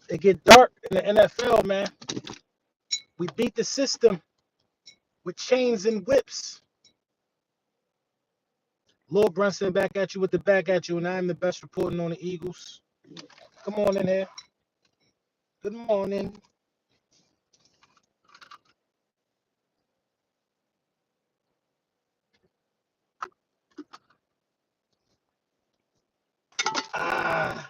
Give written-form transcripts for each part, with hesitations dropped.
It get dark in the NFL, man. We beat the system with chains and whips. Lord Brunson back at you with the back at you, and I'm the best reporting on the Eagles. Come on in here. Good morning. Ah,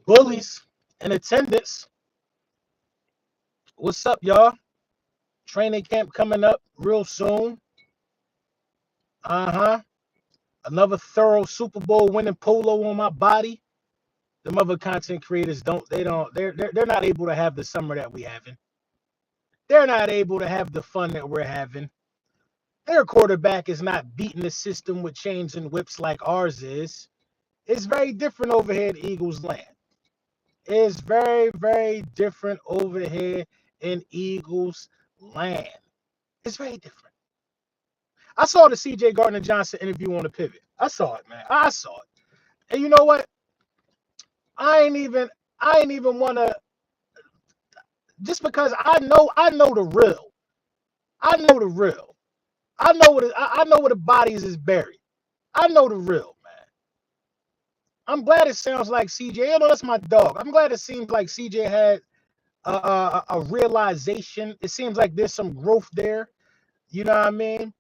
bullies in attendance. What's up, y'all? Training camp coming up real soon. Uh-huh. Another thorough Super Bowl winning polo on my body. The other content creators they're not able to have the summer that we having. They're not able to have the fun that we're having. Their quarterback is not beating the system with chains and whips like ours is. It's very different over here in Eagles land. It's very, very different over here in Eagles land. It's very different. I saw the CJ Gardner-Johnson interview on the pivot. I saw it, man. I saw it. And you know what? I ain't even wanna just because I know the real. I know the real. I know where the bodies is buried. I know the real, man. I'm glad it sounds like CJ. You know, that's my dog. I'm glad it seems like CJ had a realization. It seems like there's some growth there. You know what I mean?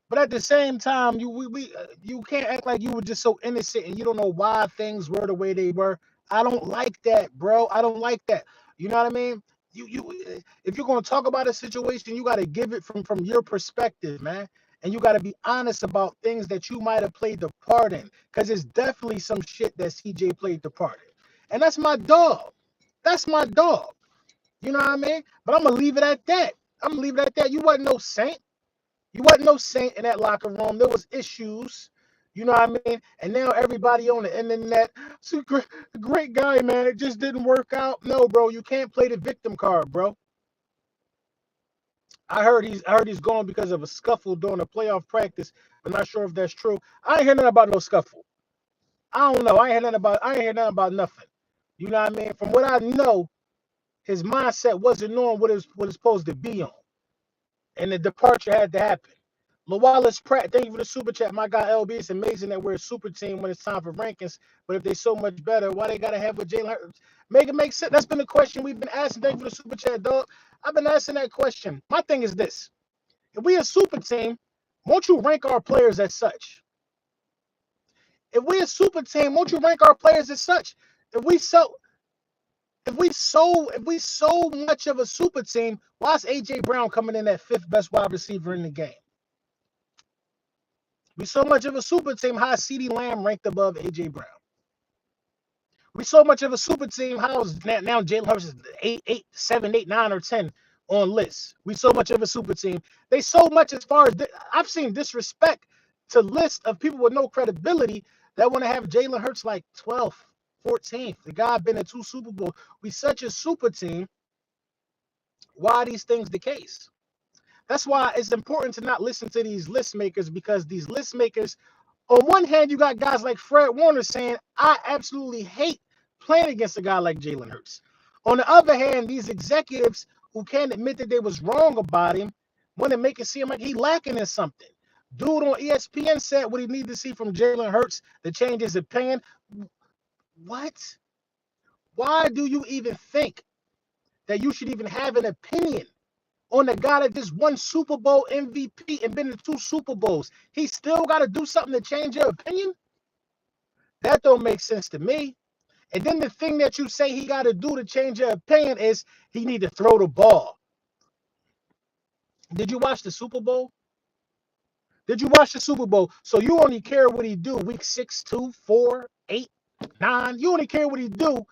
But at the same time, you can't act like you were just so innocent and you don't know why things were the way they were. I don't like that, bro. I don't like that. You know what I mean? If you're gonna talk about a situation, you got to give it from your perspective, man. And you got to be honest about things that you might have played the part in, because it's definitely some shit that CJ played the part in, and that's my dog. That's my dog. You know what I mean? But I'm gonna leave it at that. I'm gonna leave it at that. You wasn't no saint. You wasn't no saint in that locker room. There was issues. You know what I mean? And now everybody on the internet, it's a great guy, man. It just didn't work out. No, bro, you can't play the victim card, bro. I heard he's gone because of a scuffle during a playoff practice. I'm not sure if that's true. I ain't hear nothing about no scuffle. I don't know. I ain't hear nothing about nothing. You know what I mean? From what I know, his mindset wasn't on what it's supposed to be on. And the departure had to happen. Wallace Pratt, thank you for the super chat. My guy LB, it's amazing that we're a super team when it's time for rankings. But if they're so much better, why they gotta have with Jalen Hurts? Make it make sense. That's been the question we've been asking. Thank you for the super chat, dog. I've been asking that question. My thing is this: if we a super team, won't you rank our players as such? If we a super team, won't you rank our players as such? If we so if we so much of a super team, why is AJ Brown coming in at fifth best wide receiver in the game? We so much of a super team. How is CeeDee Lamb ranked above AJ Brown? We so much of a super team. How is now Jalen Hurts is 8, 7, 8, 9, or 10 on lists? We so much of a super team. They so much as far as I've seen disrespect to list of people with no credibility that want to have Jalen Hurts like 12th, 14th. The guy been in 2 Super Bowls. We such a super team. Why are these things the case? That's why it's important to not listen to these list makers, because these list makers, on one hand, you got guys like Fred Warner saying, I absolutely hate playing against a guy like Jalen Hurts. On the other hand, these executives who can't admit that they was wrong about him want to make it seem like he lacking in something. Dude on ESPN said what he needed to see from Jalen Hurts to change his opinion. What? Why do you even think that you should even have an opinion on the guy that just won Super Bowl MVP and been in 2 Super Bowls? He still got to do something to change your opinion? That don't make sense to me. And then the thing that you say he got to do to change your opinion is he need to throw the ball. Did you watch the Super Bowl? Did you watch the Super Bowl? So you only care what he do week 6, 2, 4, 8, 9. You only care what he do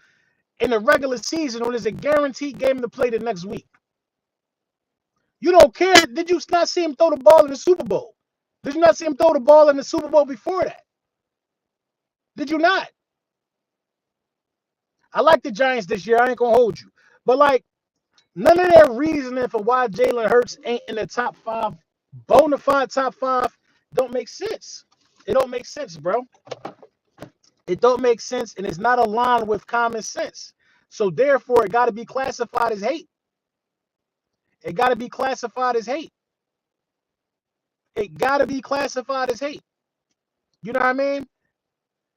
in the regular season when there's a guaranteed game to play the next week. You don't care. Did you not see him throw the ball in the Super Bowl? Did you not see him throw the ball in the Super Bowl before that? Did you not? I like the Giants this year. I ain't going to hold you. But, like, none of their reasoning for why Jalen Hurts ain't in the top 5, bona fide top 5, don't make sense. It don't make sense, bro. It don't make sense, and it's not aligned with common sense. So therefore, it got to be classified as hate. It got to be classified as hate. It got to be classified as hate. You know what I mean?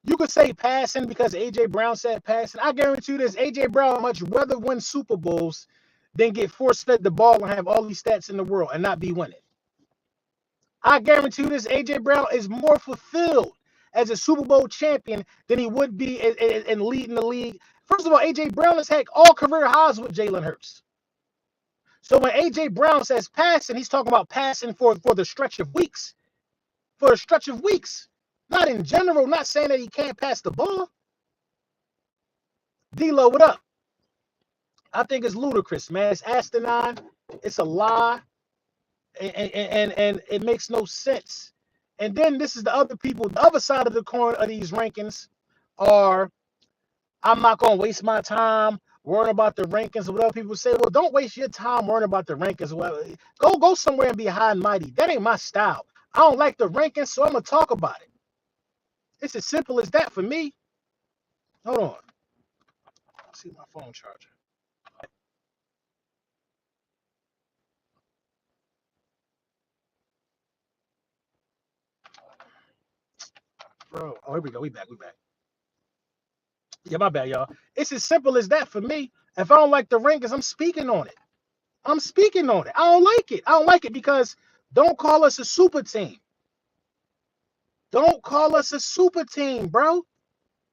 You could say passing because A.J. Brown said passing. I guarantee you this, A.J. Brown much rather win Super Bowls than get force-fed the ball and have all these stats in the world and not be winning. I guarantee you this, A.J. Brown is more fulfilled as a Super Bowl champion than he would be in leading the league. First of all, A.J. Brown has had all career highs with Jalen Hurts. So when A.J. Brown says passing, he's talking about passing for the stretch of weeks. For a stretch of weeks. Not in general, not saying that he can't pass the ball. D-Lo, what up? I think it's ludicrous, man. It's asinine. It's a lie. And it makes no sense. And then this is the other people, the other side of the coin of these rankings are, I'm not going to waste my time worrying about the rankings. What other people say, well, don't waste your time worrying about the rankings. Well, go somewhere and be high and mighty. That ain't my style. I don't like the rankings, so I'm going to talk about it. It's as simple as that for me. Hold on. Let's see my phone charger. Bro, oh, here we go. We back. Yeah, my bad, y'all. It's as simple as that for me. If I don't like the rankings, I'm speaking on it. I don't like it. I don't like it because don't call us a super team. Don't call us a super team, bro.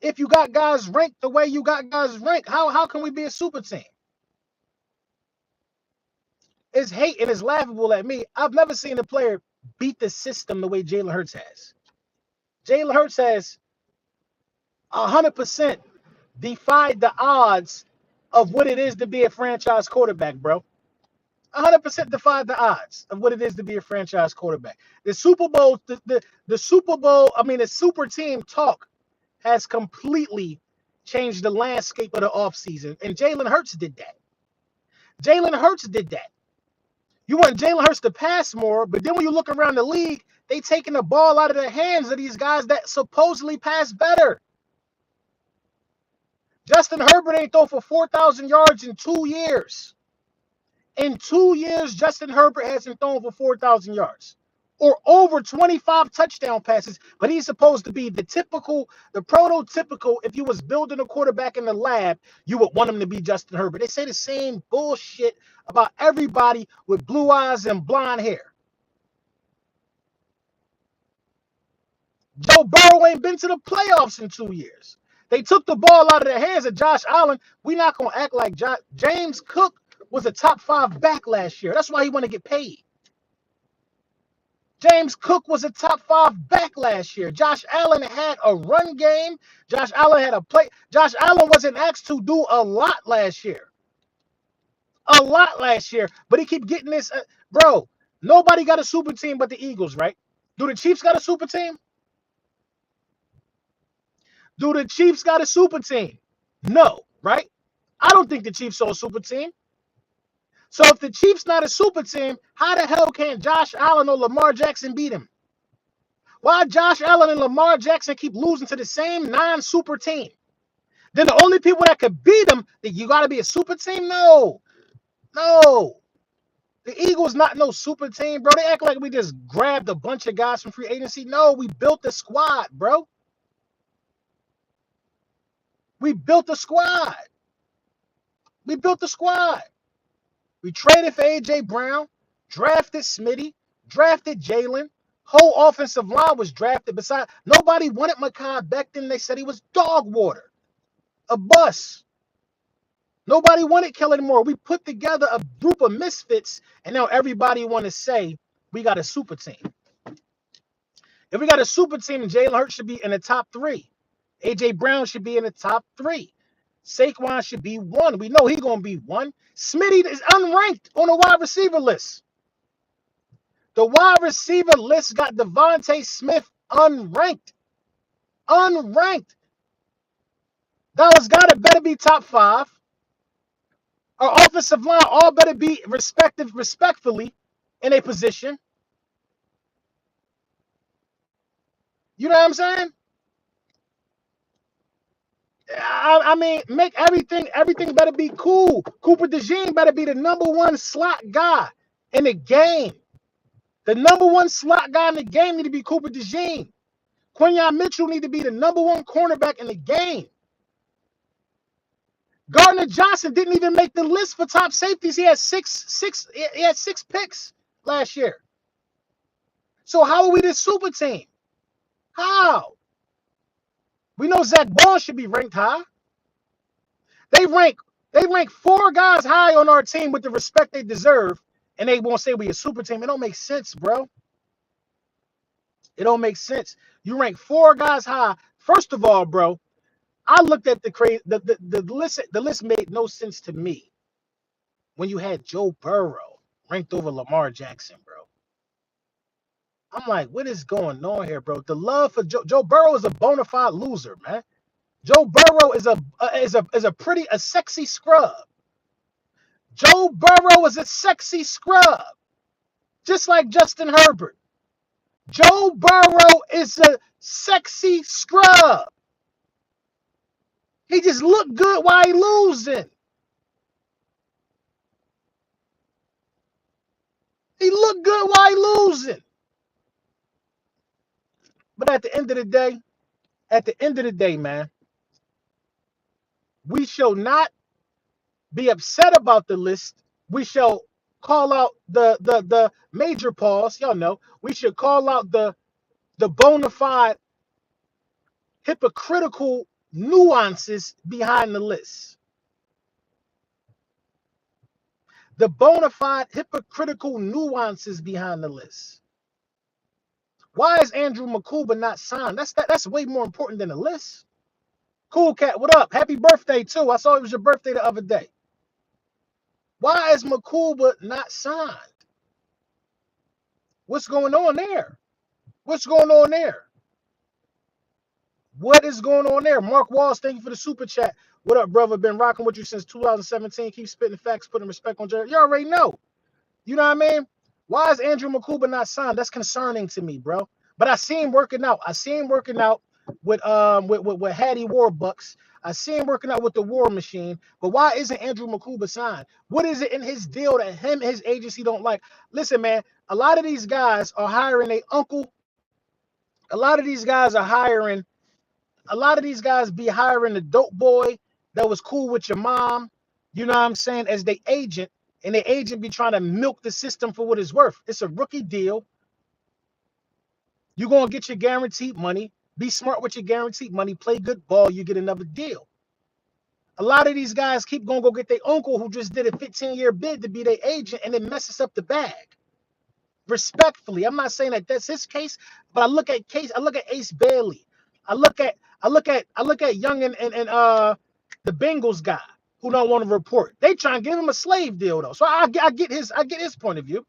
If you got guys ranked the way you got guys ranked, how can we be a super team? It's hate and it's laughable at me. I've never seen a player beat the system the way Jalen Hurts has. Jalen Hurts has 100% defied the odds of what it is to be a franchise quarterback, bro. 100% defied the odds of what it is to be a franchise quarterback. The Super Bowl, the Super Bowl, I mean, the super team talk has completely changed the landscape of the offseason. And Jalen Hurts did that. You want Jalen Hurts to pass more, but then when you look around the league, they taking the ball out of the hands of these guys that supposedly pass better. Justin Herbert ain't thrown for 4,000 yards in 2 years. In 2 years, Justin Herbert hasn't thrown for 4,000 yards or over 25 touchdown passes, but he's supposed to be the prototypical, if you was building a quarterback in the lab, you would want him to be Justin Herbert. They say the same bullshit about everybody with blue eyes and blonde hair. Joe Burrow ain't been to the playoffs in 2 years. They took the ball out of the hands of Josh Allen. We're not going to act like James Cook was a top 5 back last year. That's why he want to get paid. James Cook was a top 5 back last year. Josh Allen had a run game. Josh Allen had a play. Josh Allen wasn't asked to do a lot last year. But he keep getting this. Bro, nobody got a super team but the Eagles, right? Do the Chiefs got a super team? Do the Chiefs got a super team? No, right? I don't think the Chiefs are a super team. So if the Chiefs not a super team, how the hell can Josh Allen or Lamar Jackson beat him? Why Josh Allen and Lamar Jackson keep losing to the same non-super team? Then the only people that could beat them, that you got to be a super team? No. The Eagles not no super team, bro. They act like we just grabbed a bunch of guys from free agency. No, we built the squad, bro. We built the squad. We traded for A.J. Brown, drafted Smitty, drafted Jalen. Whole offensive line was drafted. Besides, nobody wanted Mekhi Becton. They said he was dog water, a bust. Nobody wanted Kellen Moore. We put together a group of misfits, and now everybody want to say we got a super team. If we got a super team, Jalen Hurts should be in the top 3. A.J. Brown should be in the top 3. Saquon should be 1. We know he's going to be 1. Smitty is unranked on the wide receiver list. The wide receiver list got Devontae Smith unranked. Dallas Goedert better be top 5. Our offensive line all better be respectfully in a position. You know what I'm saying? I mean, make everything better be cool. Cooper DeJean better be the #1 slot guy in the game. The #1 slot guy in the game need to be Cooper DeJean. Quinyon Mitchell need to be the #1 cornerback in the game. Gardner-Johnson didn't even make the list for top safeties. He had six picks last year. So how are we this super team? How? We know Zach Ball should be ranked high. They rank 4 guys high on our team with the respect they deserve, and they won't say we a super team. It don't make sense, bro. It don't make sense. You rank 4 guys high. First of all, bro, I looked at the list. The list made no sense to me when you had Joe Burrow ranked over Lamar Jackson, bro. I'm like, what is going on here, bro? The love for Joe Burrow is a bona fide loser, man. Joe Burrow is a sexy scrub. Joe Burrow is a sexy scrub, just like Justin Herbert. Joe Burrow is a sexy scrub. He just looked good while he losing. He looked good while he losing. But at the end of the day, man, we shall not be upset about the list. We shall call out the major pause. Y'all know we should call out the bona fide hypocritical nuances behind the list. The bona fide hypocritical nuances behind the list. Why is Andrew Makuba not signed? That's way more important than the list. Cool Cat, what up? Happy birthday too. I saw it was your birthday the other day. Why is Makuba not signed? What's going on there? What's going on there? What is going on there? Mark Walls, thank you for the super chat. What up, brother? Been rocking with you since 2017. Keep spitting facts, putting respect on Jerry. You already know. You know what I mean? Why is Andrew Makuba not signed? That's concerning to me, bro. But I see him working out. I see him working out with Hattie Warbucks. I see him working out with the War Machine. But why isn't Andrew Makuba signed? What is it in his deal that him and his agency don't like? Listen, man, a lot of these guys are hiring a uncle. A lot of these guys be hiring the dope boy that was cool with your mom, you know what I'm saying, as their agent, and the agent be trying to milk the system for what it's worth. It's a rookie deal. You're going to get your guaranteed money. Be smart with your guaranteed money. Play good ball. You get another deal. A lot of these guys keep going to go get their uncle who just did a 15-year bid to be their agent, and it messes up the bag. Respectfully, I'm not saying that that's his case, but I look at Ace Bailey. I look at Young and the Bengals guy who don't want to report. They try and give him a slave deal though. So I get his point of view.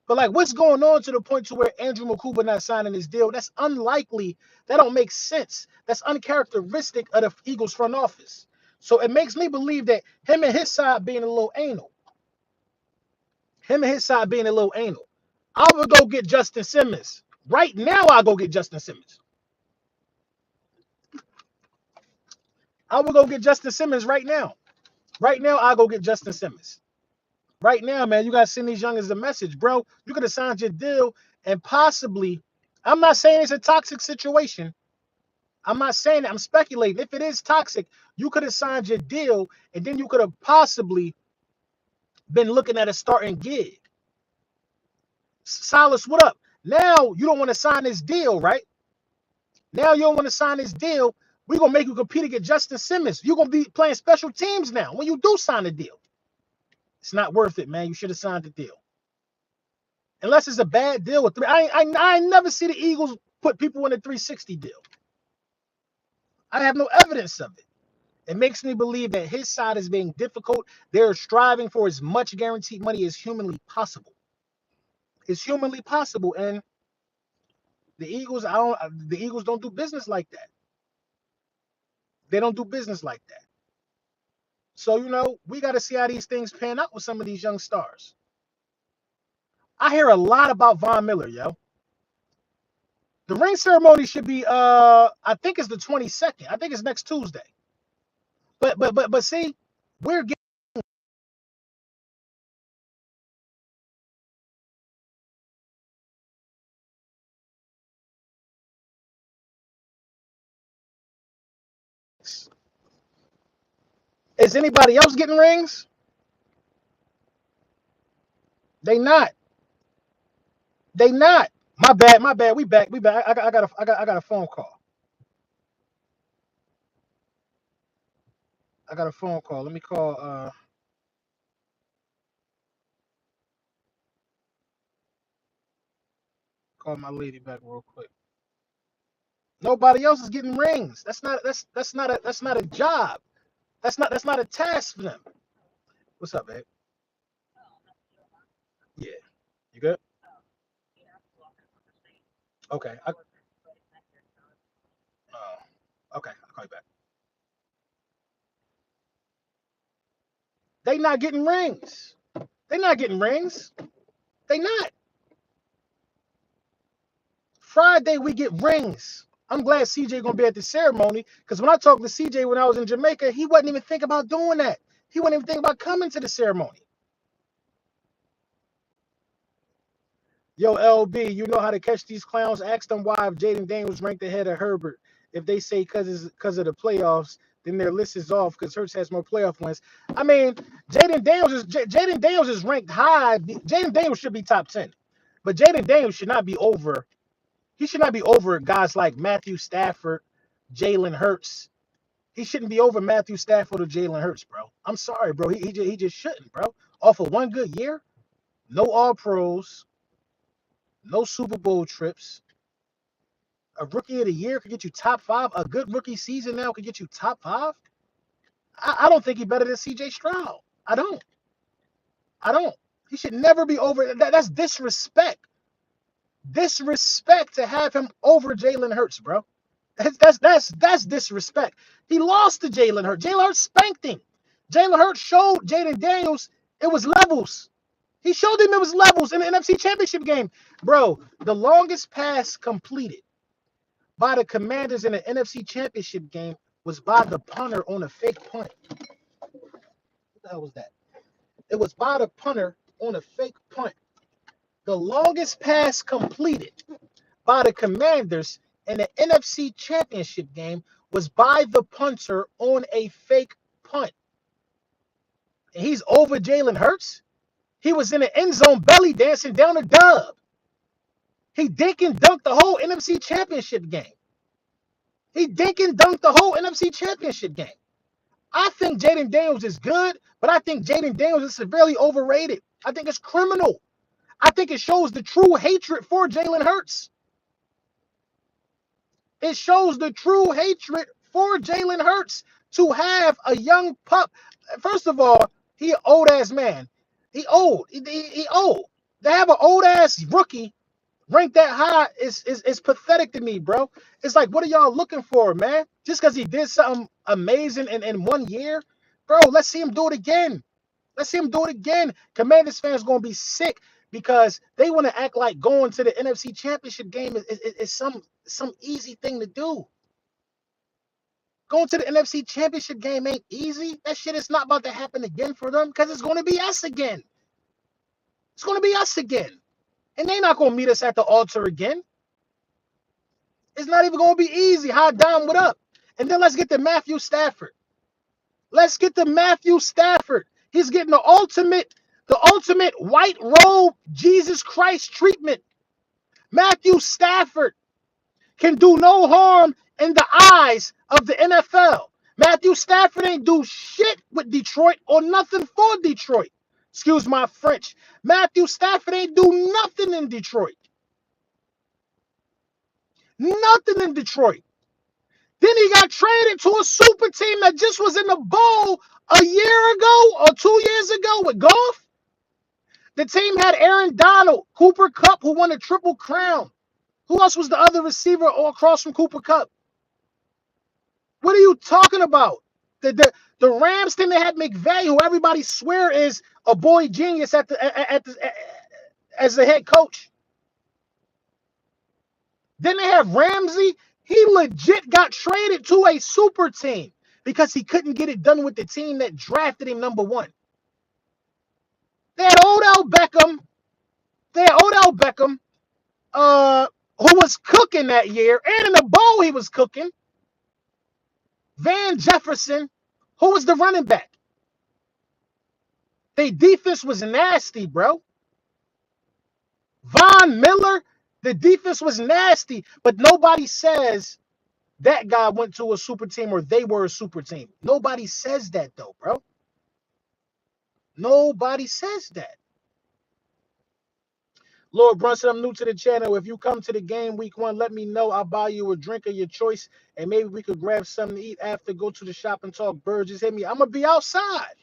But like, what's going on to the point to where Andrew Makuba not signing his deal? That's unlikely. That don't make sense. That's uncharacteristic of the Eagles front office. So it makes me believe that him and his side being a little anal. I would go get Justin Simmons. Right now, I'll go get Justin Simmons. I would go get Justin Simmons right now. Right now, I'll go get Justin Simmons. Right now, man, you got to send these youngins a message, bro. You could have signed your deal and possibly, I'm not saying it's a toxic situation. I'm not saying that. I'm speculating. If it is toxic, you could have signed your deal and then you could have possibly been looking at a starting gig. Silas, what up? Now you don't want to sign this deal, right? Now you don't want to sign this deal. We're going to make you compete against Justin Simmons. You're going to be playing special teams now when you do sign a deal. It's not worth it, man. You should have signed the deal. Unless it's a bad deal with three. I never see the Eagles put people in a 360 deal. I have no evidence of it. It makes me believe that his side is being difficult. They're striving for as much guaranteed money as humanly possible. It's humanly possible, and the Eagles don't do business like that. They don't do business like that. So, we got to see how these things pan out with some of these young stars. I hear a lot about Von Miller, yo. The ring ceremony should be I think it's the 22nd. I think it's next Tuesday. But see, we're getting is anybody else getting rings? They not. They not. My bad, my bad. We back. We back. I got a phone call. I got a phone call. Let me call my lady back real quick. Nobody else is getting rings. That's not a job. That's not a task for them. What's up, babe? Yeah. You good? Okay. Okay. I'll call you back. They not getting rings. They not getting rings. They not. Friday we get rings. I'm glad CJ gonna be at the ceremony because when I talked to CJ when I was in Jamaica, he wasn't even thinking about doing that. He wasn't even thinking about coming to the ceremony. Yo, LB, you know how to catch these clowns. Ask them why if Jaden Daniels ranked ahead of Herbert. If they say because of the playoffs, then their list is off because Hurts has more playoff wins. I mean, Jaden Daniels is ranked high. Jaden Daniels should be top 10, but Jaden Daniels should not be over. He should not be over guys like Matthew Stafford, Jalen Hurts. He shouldn't be over Matthew Stafford or Jalen Hurts, bro. I'm sorry, bro. He just shouldn't, bro. Off of one good year, no All Pros, no Super Bowl trips. A rookie of the year could get you top five. A good rookie season now could get you top five. I don't think he's better than CJ Stroud. I don't. I don't. He should never be over. That's disrespect. Disrespect to have him over Jalen Hurts, bro. That's disrespect. He lost to Jalen Hurts. Jalen Hurts spanked him. Jalen Hurts showed Jaden Daniels it was levels. He showed him it was levels in the NFC Championship game. Bro, the longest pass completed by the Commanders in the NFC Championship game was by the punter on a fake punt. What the hell was that? It was by the punter on a fake punt. The longest pass completed by the Commanders in the NFC Championship game was by the punter on a fake punt. And he's over Jalen Hurts. He was in the end zone belly dancing down a dub. He dink and dunked the whole NFC Championship game. He dink and dunked the whole NFC Championship game. I think Jaden Daniels is good, but I think Jaden Daniels is severely overrated. I think it's criminal. I think it shows the true hatred for Jalen Hurts. It shows the true hatred for Jalen Hurts to have a young pup. First of all, he an old ass man. He old. He old. To have an old ass rookie ranked that high is pathetic to me, bro. It's like, what are y'all looking for, man? Just because he did something amazing in 1 year, bro. Let's see him do it again. Let's see him do it again. Commanders fans gonna be sick because they want to act like going to the NFC Championship game is some easy thing to do. Going to the NFC Championship game ain't easy. That shit is not about to happen again for them because it's going to be us again. It's going to be us again. And they're not going to meet us at the altar again. It's not even going to be easy. Hot down, what up? And then let's get to Matthew Stafford. Let's get to Matthew Stafford. He's getting the ultimate white robe Jesus Christ treatment. Matthew Stafford can do no harm in the eyes of the NFL. Matthew Stafford ain't do shit with Detroit or nothing for Detroit. Excuse my French. Matthew Stafford ain't do nothing in Detroit. Nothing in Detroit. Then he got traded to a super team that just was in the bowl a year ago or 2 years ago with Goff. The team had Aaron Donald, Cooper Kupp, who won a triple crown. Who else was the other receiver all across from Cooper Kupp? What are you talking about? The Rams thing, they had McVay, who everybody swear is a boy genius as the head coach. Then they have Ramsey. He legit got traded to a super team because he couldn't get it done with the team that drafted him number one. They had Odell Beckham. Who was cooking that year, and in the bowl he was cooking. Van Jefferson, who was the running back. Their defense was nasty, bro. Von Miller, the defense was nasty, but nobody says that guy went to a super team or they were a super team. Nobody says that though, bro. Nobody says that. Lord Brunson, I'm new to the channel. If you come to the game week 1, let me know. I'll buy you a drink of your choice, and maybe we could grab something to eat after, go to the shop and talk birds. Just hit me. I'm going to be outside.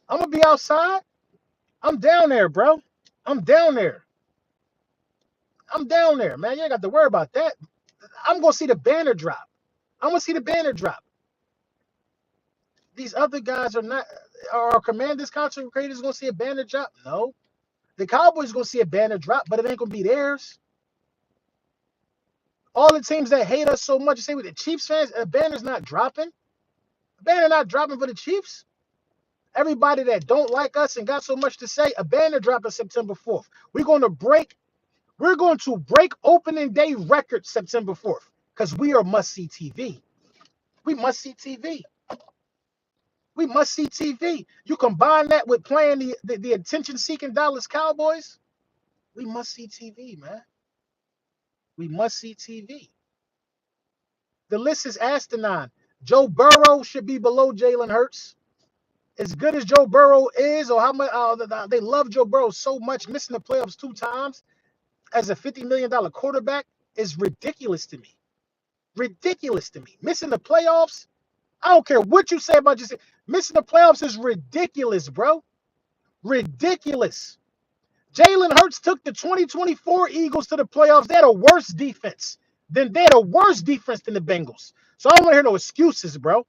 I'm down there, bro. I'm down there, man. You ain't got to worry about that. I'm going to see the banner drop. These other guys are not. Are our Commanders content creators going to see a banner drop? No. The Cowboys going to see a banner drop, but it ain't going to be theirs. All the teams that hate us so much, say with the Chiefs fans, a banner's not dropping. A banner not dropping for the Chiefs. Everybody that don't like us and got so much to say, a banner dropping September 4th. We're going to break opening day records September 4th because we are must-see TV. We must-see TV. You combine that with playing the attention-seeking Dallas Cowboys, we must-see TV, man. We must-see TV. The list is asinine. Joe Burrow should be below Jalen Hurts. As good as Joe Burrow is, or how much they love Joe Burrow so much, missing the playoffs 2 times as a $50 million quarterback is ridiculous to me. Missing the playoffs, I don't care what you say about just missing the playoffs is ridiculous, bro. Ridiculous. Jalen Hurts took the 2024 Eagles to the playoffs. They had a worse defense than the Bengals. So I don't want to hear no excuses, bro.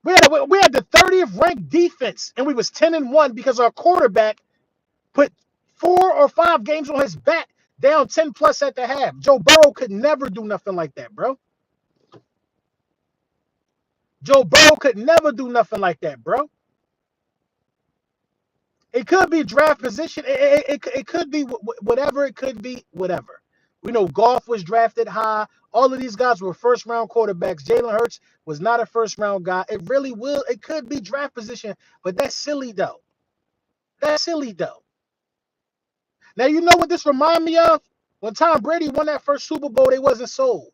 We had the 30th ranked defense, and we was 10-1 because our quarterback put 4 or 5 games on his back, down 10 plus at the half. Joe Burrow could never do nothing like that, bro. It could be draft position. It could be whatever. It could be whatever. We know Goff was drafted high. All of these guys were first-round quarterbacks. Jalen Hurts was not a first-round guy. It could be draft position, but that's silly, though. Now, you know what this remind me of? When Tom Brady won that first Super Bowl, they wasn't sold.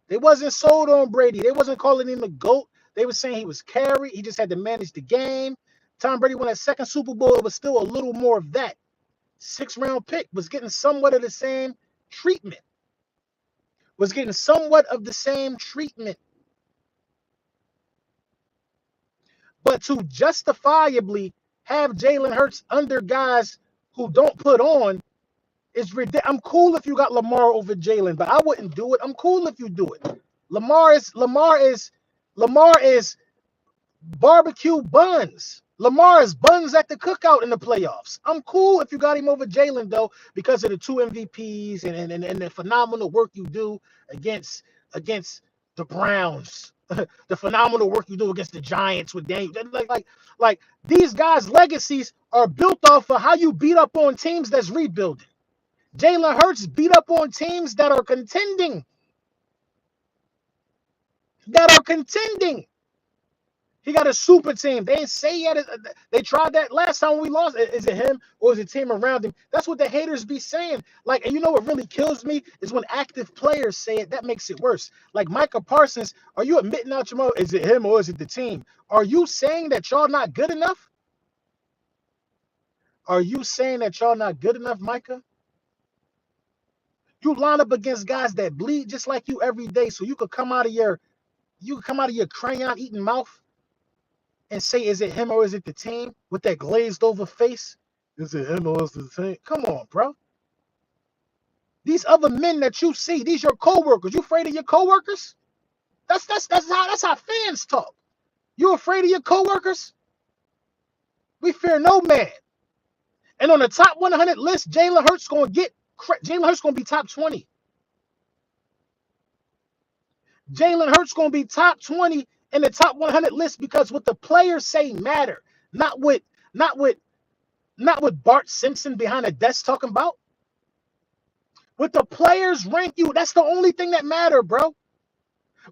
They wasn't sold on Brady. They wasn't calling him the GOAT. They were saying he was carry. He just had to manage the game. Tom Brady won that second Super Bowl. It was still a little more of that. 6th-round pick was getting somewhat of the same treatment. But to justifiably have Jalen Hurts under guys who don't put on is ridiculous. I'm cool if you got Lamar over Jalen, but I wouldn't do it. I'm cool if you do it. Lamar is barbecue buns. Lamar is buns at the cookout in the playoffs. I'm cool if you got him over Jalen, though, because of the 2 MVPs and the phenomenal work you do against the Browns. The phenomenal work you do against the Giants with Daniel. Like these guys' legacies are built off of how you beat up on teams that's rebuilding. Jalen Hurts beat up on teams that are contending. He got a super team. They didn't say yet. They tried that last time we lost. Is it him or is it team around him? That's what the haters be saying. Like, and you know what really kills me is when active players say it. That makes it worse. Like Micah Parsons, are you admitting out your mouth? Is it him or is it the team? Are you saying that y'all not good enough? Micah? You line up against guys that bleed just like you every day, so you could come out of your crayon eating mouth and say, is it him or is it the team? With that glazed over face. Is it him or is it the team? Come on, bro. These other men that you see, these your coworkers. You afraid of your coworkers? That's how fans talk. You afraid of your coworkers? We fear no man. And on the top 100 list, Jalen Hurts going to be top 20. Jalen Hurts going to be top 20 in the top 100 list because what the players say matter, not what, not what, not what Bart Simpson behind a desk talking about. What the players rank you, that's the only thing that matter, bro.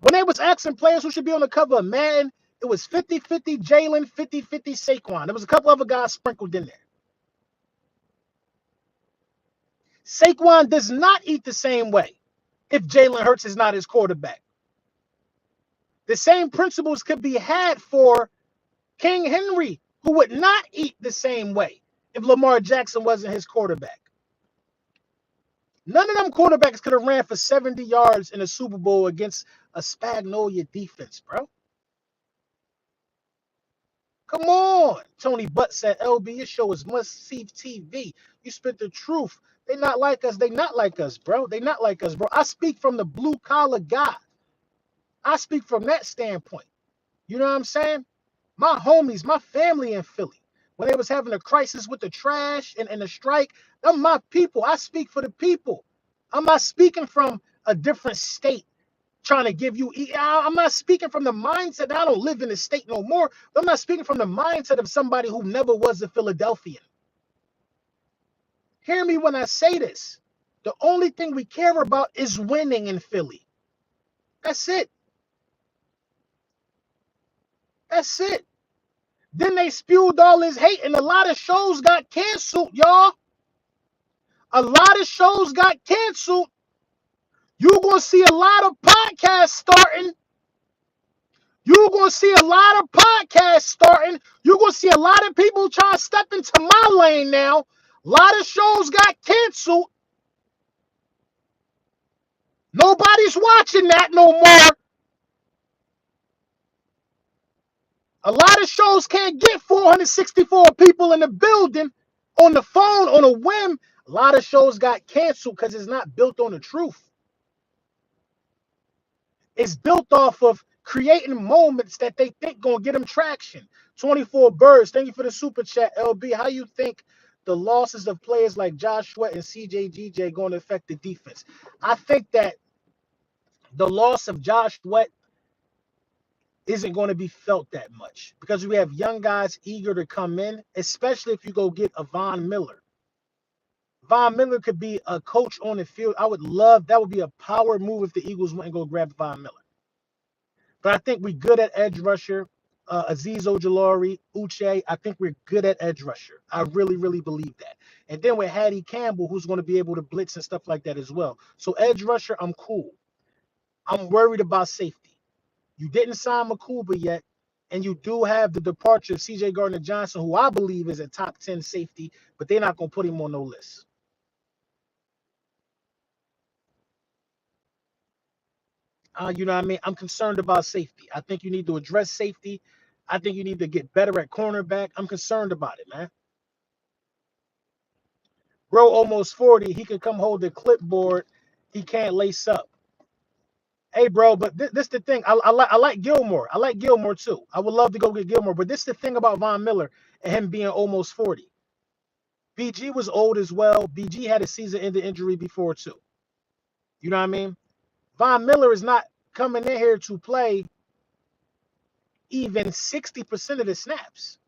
When they was asking players who should be on the cover of Madden, it was 50-50 Jalen, 50-50 Saquon. There was a couple other guys sprinkled in there. Saquon does not eat the same way if Jalen Hurts is not his quarterback. The same principles could be had for King Henry, who would not eat the same way if Lamar Jackson wasn't his quarterback. None of them quarterbacks could have ran for 70 yards in a Super Bowl against a Spagnolia defense, bro. Come on. Tony Butt said, LB, your show is must-see TV. You spit the truth. They not like us. They not like us, bro. They not like us, bro. I speak from the blue-collar guy. I speak from that standpoint. You know what I'm saying? My homies, my family in Philly, when they was having a crisis with the trash and the strike, them my people. I speak for the people. I'm not speaking from a different state trying to give you. I'm not speaking from the mindset. I don't live in the state no more. But I'm not speaking from the mindset of somebody who never was a Philadelphian. Hear me when I say this. The only thing we care about is winning in Philly. That's it. That's it. Then they spewed all this hate, and a lot of shows got canceled, y'all. A lot of shows got canceled. You're going to see a lot of podcasts starting. You're going to see a lot of podcasts starting. You're going to see a lot of people trying to step into my lane now. A lot of shows got canceled. Nobody's watching that no more. A lot of shows can't get 464 people in the building on the phone on a whim. A lot of shows got canceled because it's not built on the truth. It's built off of creating moments that they think gonna get them traction. 24 Birds, thank you for the super chat, LB. How you think the losses of players like Josh Sweat and CJ going to affect the defense? I think that the loss of Josh Sweat isn't going to be felt that much because we have young guys eager to come in, especially if you go get a Von Miller. Von Miller could be a coach on the field. I would love that. Would be a power move if the Eagles went and go grab Von Miller. But I think we're good at edge rusher. Azeez Ojulari, Uche, I think we're good at edge rusher. I really, really believe that. And then with Hattie Campbell, who's going to be able to blitz and stuff like that as well. So edge rusher, I'm cool. I'm worried about safety. You didn't sign Makuba yet, and you do have the departure of CJ Gardner-Johnson, who I believe is a top 10 safety, but they're not going to put him on no list. You know what I mean? I'm concerned about safety. I think you need to address safety. I think you need to get better at cornerback. I'm concerned about it, man. Bro, almost 40. He can come hold the clipboard. He can't lace up. Hey, bro, but this the thing. I like Gilmore. I like Gilmore, too. I would love to go get Gilmore. But this the thing about Von Miller and him being almost 40. BG was old as well. BG had a season-ending injury before, too. You know what I mean? Von Miller is not coming in here to play even 60% of the snaps.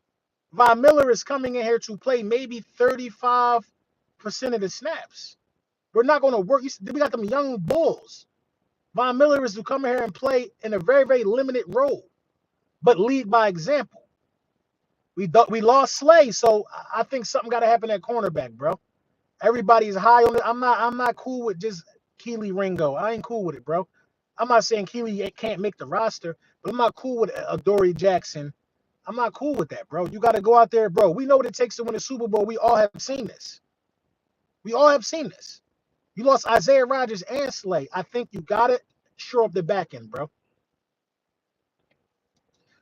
Von Miller is coming in here to play maybe 35% of the snaps. We're not going to work. We got them young bulls. Von Miller is to come here and play in a very, very limited role, but lead by example. We lost Slay, so I think something got to happen at cornerback, bro. Everybody's high on it. I'm not cool with just Keely Ringo. I ain't cool with it, bro. I'm not saying Keely can't make the roster, but I'm not cool with Adoree Jackson. I'm not cool with that, bro. You got to go out there, bro. We know what it takes to win a Super Bowl. We all have seen this. We all have seen this. You lost Isaiah Rodgers and Slay. I think you got to shore up the back end, bro.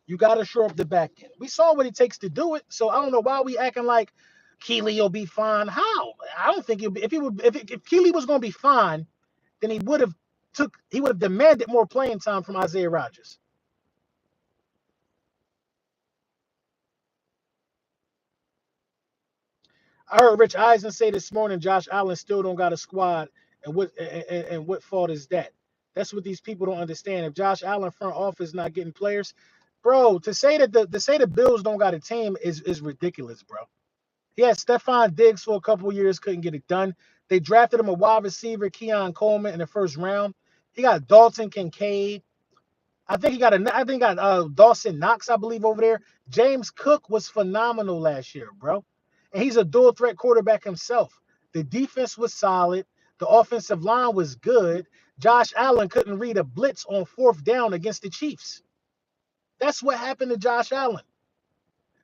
You got to shore up the back end. We saw what it takes to do it, so I don't know why we acting like Keely will be fine. How? I don't think he'll be. If Keely was going to be fine, then he would have demanded more playing time from Isaiah Rodgers. I heard Rich Eisen say this morning Josh Allen still don't got a squad, and what fault is that? That's what these people don't understand. If Josh Allen front office not getting players, bro, to say the Bills don't got a team is ridiculous, bro. He had Stephon Diggs for a couple years, couldn't get it done. They drafted him a wide receiver, Keon Coleman, in the first round. He got Dalton Kincaid. I think he got Dawson Knox, I believe, over there. James Cook was phenomenal last year, bro. And he's a dual threat quarterback himself. The defense was solid. The offensive line was good. Josh Allen couldn't read a blitz on fourth down against the Chiefs. That's what happened to Josh Allen.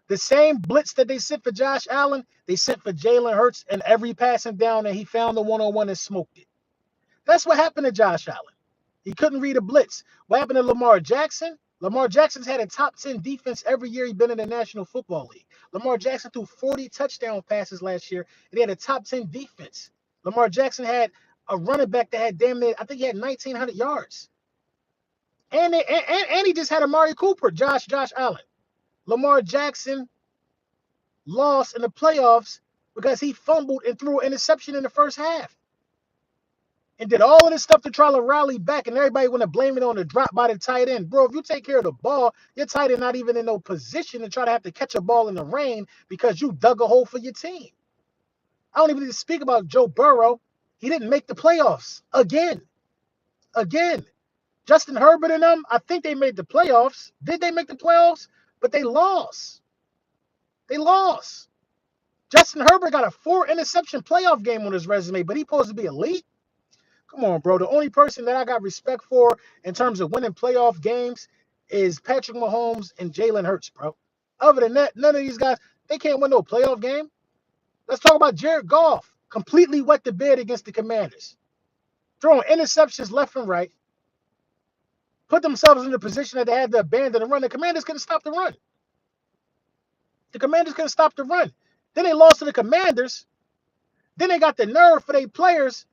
The same blitz that they sent for Josh Allen, they sent for Jalen Hurts, and every passing down, and he found the one-on-one and smoked it. That's what happened to Josh Allen. He couldn't read a blitz. What happened to Lamar Jackson? Lamar Jackson's had a top 10 defense every year he's been in the National Football League. Lamar Jackson threw 40 touchdown passes last year, and he had a top 10 defense. Lamar Jackson had a running back that had damn near, I think he had 1,900 yards. And he just had Amari Cooper, Josh Allen. Lamar Jackson lost in the playoffs because he fumbled and threw an interception in the first half. And did all of this stuff to try to rally back, and everybody want to blame it on the drop by the tight end. Bro, if you take care of the ball, your tight end not even in no position to try to have to catch a ball in the rain because you dug a hole for your team. I don't even need to speak about Joe Burrow. He didn't make the playoffs. Again. Justin Herbert and them, I think they made the playoffs. Did they make the playoffs? But they lost. Justin Herbert got a 4-interception playoff game on his resume, but he's supposed to be elite. Come on, bro. The only person that I got respect for in terms of winning playoff games is Patrick Mahomes and Jalen Hurts, bro. Other than that, none of these guys, they can't win no playoff game. Let's talk about Jared Goff. Completely wet the bed against the Commanders. Throwing interceptions left and right. Put themselves in the position that they had to abandon the run. The Commanders couldn't stop the run. Then they lost to the Commanders. Then they got the nerve for their players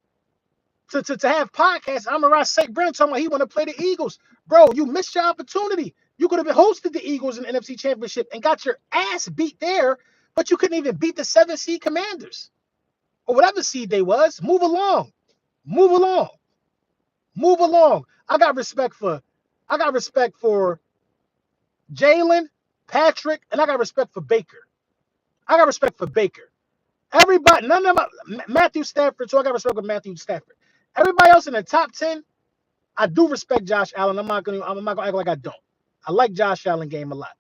to have podcasts. Amon-Ra St. Brown talking about he want to play the Eagles. Bro, you missed your opportunity. You could have been hosted the Eagles in the NFC Championship and got your ass beat there, but you couldn't even beat the 7-seed Commanders. Or whatever seed they was. Move along. I got respect for Jalen, Patrick, and I got respect for Baker. Everybody, none of them, Matthew Stafford, so I got respect for Matthew Stafford. Everybody else in the top 10, I do respect Josh Allen. I'm not gonna act like I don't. I like Josh Allen game a lot.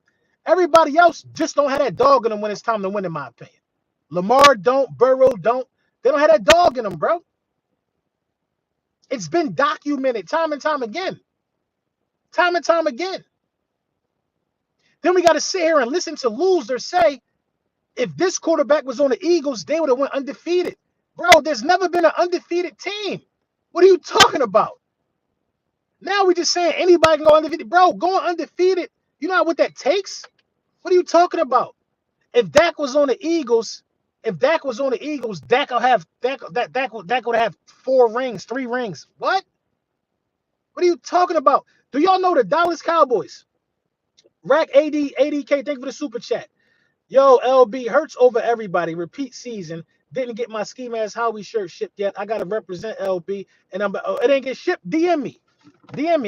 Everybody else just don't have that dog in them when it's time to win, in my opinion. Lamar don't, Burrow don't. They don't have that dog in them, bro. It's been documented time and time again. Then we got to sit here and listen to losers say, if this quarterback was on the Eagles, they would have went undefeated. Bro, there's never been an undefeated team. What are you talking about? Now we just saying anybody can go undefeated. Bro, going undefeated, you know what that takes? What are you talking about? If Dak was on the Eagles, Dak would have 4 rings, 3 rings. What? What are you talking about? Do y'all know the Dallas Cowboys? Rack ADK, thank you for the super chat. Yo, LB, Hurts over everybody. Repeat season. Didn't get my Ski Mask Howie shirt shipped yet. I gotta represent LB, and it ain't get shipped. DM me.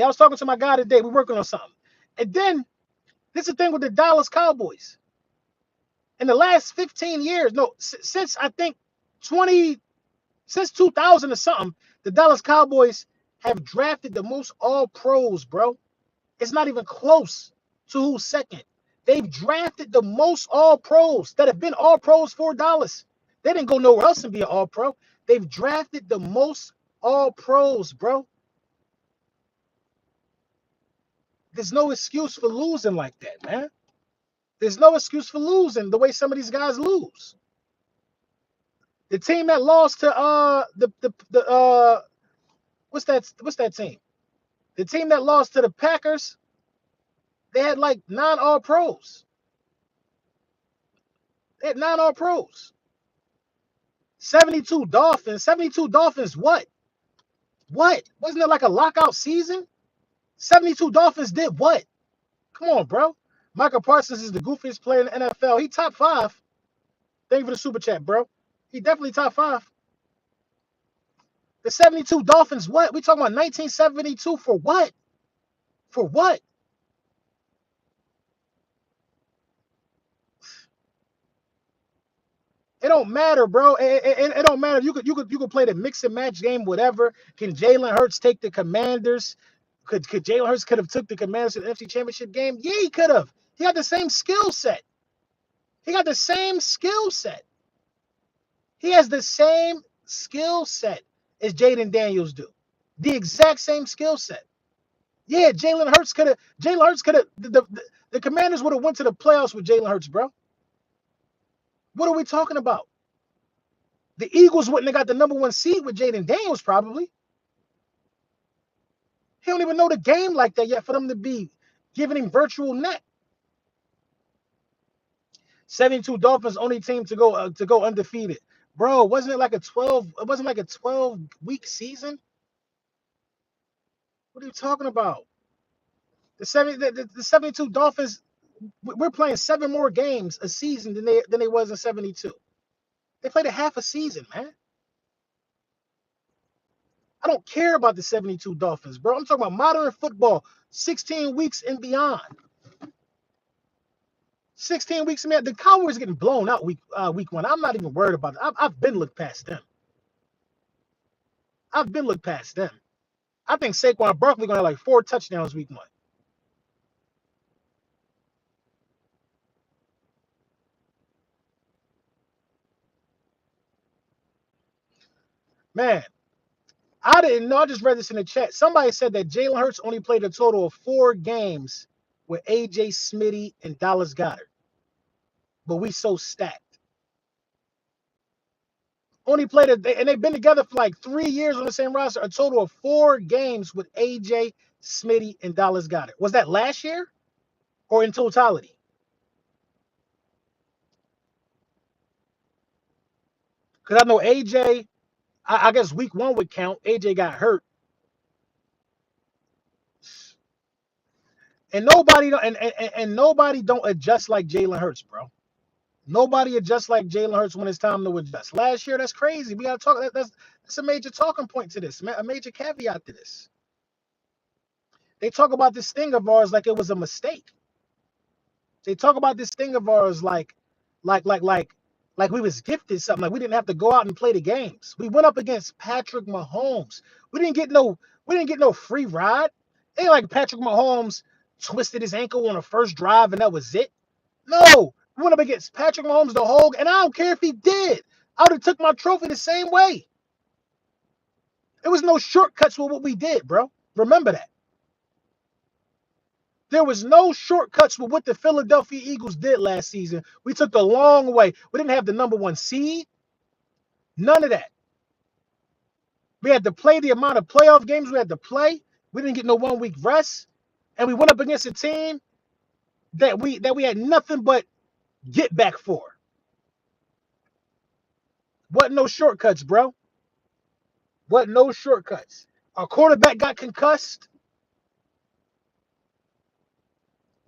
I was talking to my guy today. We're working on something. And then this is the thing with the Dallas Cowboys. In the last 15 years, since 2000 or something, the Dallas Cowboys have drafted the most all pros, bro. It's not even close to who's second. They've drafted the most all pros that have been all pros for Dallas. They didn't go nowhere else and be an all pro. They've drafted the most all pros, bro. There's no excuse for losing like that, man. There's no excuse for losing the way some of these guys lose. The team that lost to what's that team? The team that lost to the Packers, they had like 9 all pros. 72 Dolphins. 72 Dolphins, what? Wasn't it like a lockout season? 72 Dolphins did what? Come on, bro. Michael Parsons is the goofiest player in the NFL. He top 5. Thank you for the super chat, bro. He definitely top 5. The 72 Dolphins, what? We talking about 1972 for what? For what? It don't matter, bro. It don't matter. You could play the mix and match game, whatever. Can Jalen Hurts take the Commanders? Could Jalen Hurts could have took the Commanders to the NFC Championship game? Yeah, he could have. He got the same skill set. He got the same skill set. He has the same skill set as Jaden Daniels do. The exact same skill set. Yeah, Jalen Hurts could have. Jalen Hurts could have. The Commanders would have went to the playoffs with Jalen Hurts, bro. What are we talking about? The Eagles wouldn't have got the number one seed with Jaden Daniels, probably. He don't even know the game like that yet for them to be giving him virtual net. 72 Dolphins, only team to go undefeated. Bro, wasn't it like a 12? It wasn't like a 12-week season. What are you talking about? The 72 Dolphins, we're playing 7 more games a season than they was in 72. They played a half a season, man. I don't care about the 72 Dolphins, bro. I'm talking about modern football, 16 weeks and beyond. 16 weeks and beyond. The Cowboys getting blown out week 1. I'm not even worried about it. I've been looked past them. I think Saquon Barkley gonna have like 4 touchdowns week 1. Man, I didn't know. I just read this in the chat. Somebody said that Jalen Hurts only played a total of 4 games with AJ Smitty and Dallas Goedert. But we so stacked. Only played and they've been together for like 3 years on the same roster. A total of 4 games with AJ Smitty and Dallas Goedert. Was that last year or in totality? Because I know AJ, I guess week 1 would count. AJ got hurt. And nobody don't adjust like Jalen Hurts, bro. Nobody adjusts like Jalen Hurts when it's time to adjust. Last year, that's crazy. We gotta talk. That's a major talking point to this, man. A major caveat to this. They talk about this thing of ours like it was a mistake. They talk about this thing of ours like, like we was gifted something. Like we didn't have to go out and play the games. We went up against Patrick Mahomes. We didn't get no free ride. It ain't like Patrick Mahomes twisted his ankle on the first drive and that was it. No, we went up against Patrick Mahomes the whole, and I don't care if he did. I would have took my trophy the same way. There was no shortcuts with what we did, bro. Remember that. There was no shortcuts with what the Philadelphia Eagles did last season. We took the long way. We didn't have the number 1 seed. None of that. We had to play the amount of playoff games we had to play. We didn't get no 1-week rest. And we went up against a team that we had nothing but get back for. Wasn't no shortcuts, bro. Wasn't no shortcuts. Our quarterback got concussed.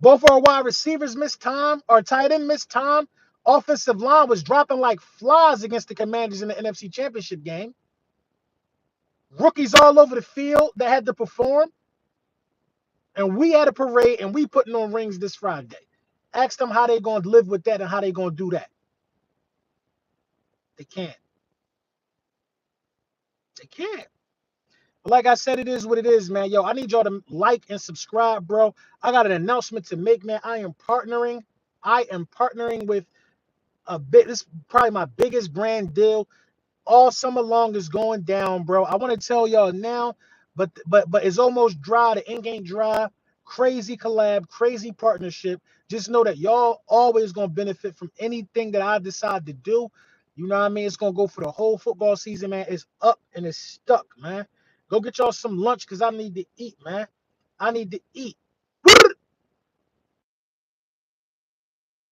Both our wide receivers missed time. Our tight end missed time. Offensive line was dropping like flies against the Commanders in the NFC Championship game. Rookies all over the field that had to perform. And we had a parade and we putting on rings this Friday. Ask them how they going to live with that and how they going to do that. They can't. They can't. But like I said, it is what it is, man. Yo, I need y'all to like and subscribe, bro. I got an announcement to make, man. I am partnering with this is probably my biggest brand deal all summer long is going down, bro. I want to tell y'all now, but it's almost dry. The ink ain't dry. Crazy collab, crazy partnership. Just know that y'all always gonna benefit from anything that I decide to do. You know what I mean? It's gonna go for the whole football season, man. It's up and it's stuck, man. Go get y'all some lunch because I need to eat, man. I need to eat.